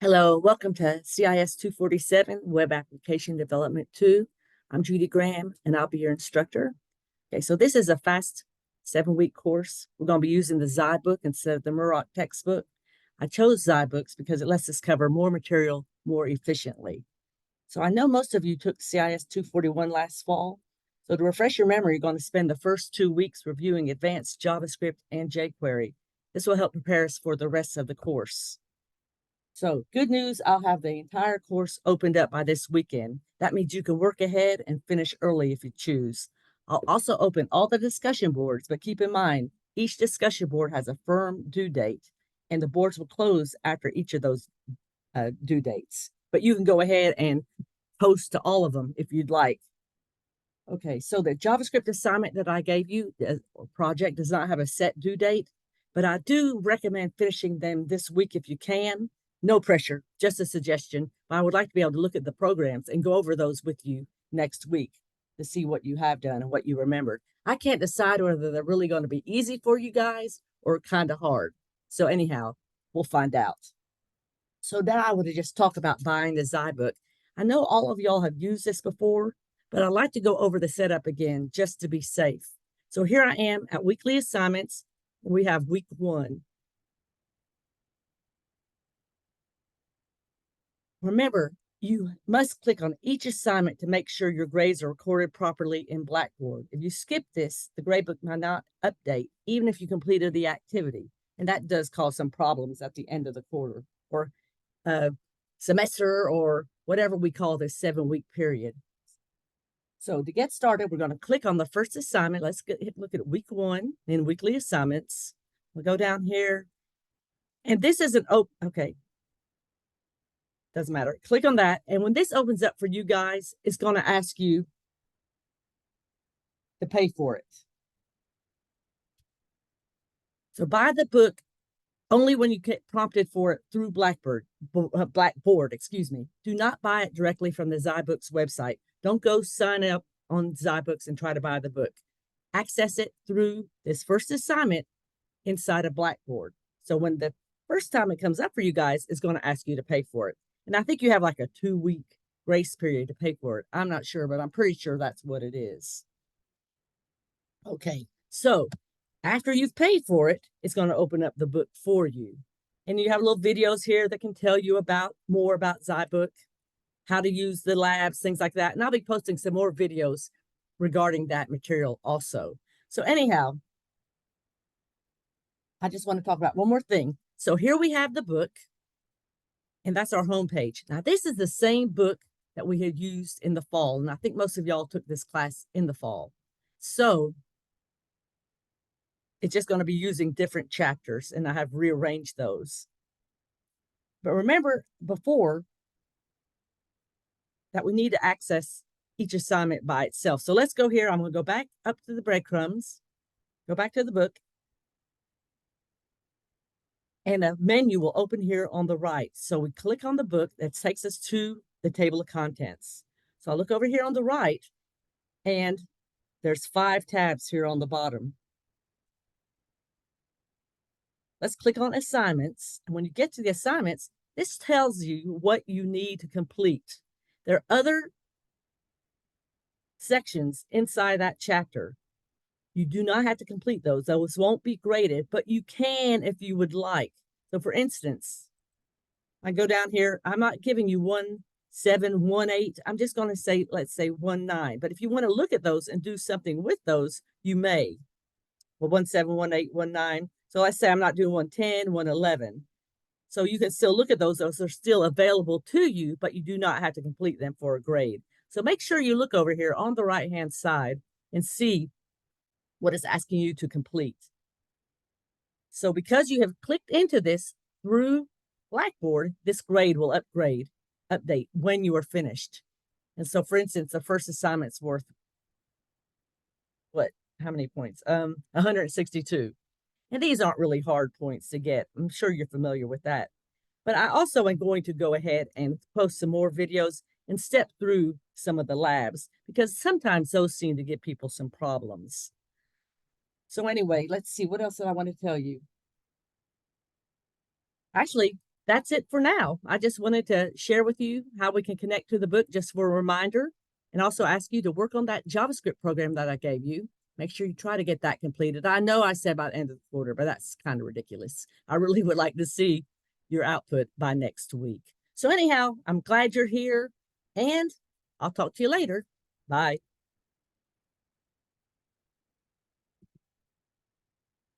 Hello, welcome to CIS 247, Web Application Development 2. I'm Judy Graham, and I'll be your instructor. Okay, so this is a fast 7-week course. We're going to be using the Zybook instead of the Muroc textbook. I chose Zybooks because it lets us cover more material more efficiently. So I know most of you took CIS 241 last fall. So to refresh your memory, you're going to spend the first 2 weeks reviewing advanced JavaScript and jQuery. This will help prepare us for the rest of the course. So good news, I'll have the entire course opened up by this weekend. That means you can work ahead and finish early if you choose. I'll also open all the discussion boards, but keep in mind, each discussion board has a firm due date, and the boards will close after each of those due dates. But you can go ahead and post to all of them if you'd like. Okay, so the JavaScript assignment that I gave you, the project does not have a set due date, but I do recommend finishing them this week if you can. No pressure, just a suggestion. I would like to be able to look at the programs and go over those with you next week to see what you have done and what you remembered. I can't decide whether they're really going to be easy for you guys or kind of hard. So anyhow, we'll find out. So now I would just talk about buying the Zybook. I know all of y'all have used this before, but I'd like to go over the setup again just to be safe. So here I am at weekly assignments. We have week 1. Remember, you must click on each assignment to make sure your grades are recorded properly in Blackboard. If you skip this, the gradebook might not update, even if you completed the activity. And that does cause some problems at the end of the quarter or semester or whatever we call this 7-week period. So to get started, we're going to click on the first assignment. Let's look at week 1 in weekly assignments. We'll go down here. And this is an open, okay. Doesn't matter. Click on that. And when this opens up for you guys, it's going to ask you to pay for it. So buy the book only when you get prompted for it through Blackboard, excuse me. Do not buy it directly from the Zybooks website. Don't go sign up on Zybooks and try to buy the book. Access it through this first assignment inside of Blackboard. So when the first time it comes up for you guys, it's going to ask you to pay for it. And I think you have like a 2-week grace period to pay for it. I'm not sure, but I'm pretty sure that's what it is. Okay, so after you've paid for it, it's going to open up the book for you. And you have little videos here that can tell you more about Zybook, how to use the labs, things like that. And I'll be posting some more videos regarding that material also. So anyhow, I just want to talk about one more thing. So here we have the book, and that's our homepage. Now, this is the same book that we had used in the fall, and I think most of y'all took this class in the fall. So it's just going to be using different chapters, and I have rearranged those. But remember before that we need to access each assignment by itself. So let's go here. I'm going to go back up to the breadcrumbs, go back to the book, and a menu will open here on the right. So we click on the book. That takes us to the table of contents. So I look over here on the right, and there's 5 tabs here on the bottom. Let's click on assignments. And when you get to the assignments, this tells you what you need to complete. There are other sections inside that chapter. You do not have to complete those. Those won't be graded, but you can if you would like. So for instance, I go down here. I'm not giving you 17, 18. I'm just going to say, let's say 19. But if you want to look at those and do something with those, you may. Well, 17, 18, 19. So let's say I'm not doing 110, 111. So you can still look at those. Those are still available to you, but you do not have to complete them for a grade. So make sure you look over here on the right-hand side and see what it's asking you to complete. So because you have clicked into this through Blackboard, this grade will update when you are finished. And so for instance, the first assignment's worth how many points? 162. And these aren't really hard points to get. I'm sure you're familiar with that. But I also am going to go ahead and post some more videos and step through some of the labs because sometimes those seem to give people some problems. So anyway, let's see. What else did I want to tell you? Actually, that's it for now. I just wanted to share with you how we can connect to the book just for a reminder, and also ask you to work on that JavaScript program that I gave you. Make sure you try to get that completed. I know I said by the end of the quarter, but that's kind of ridiculous. I really would like to see your output by next week. So anyhow, I'm glad you're here, and I'll talk to you later. Bye.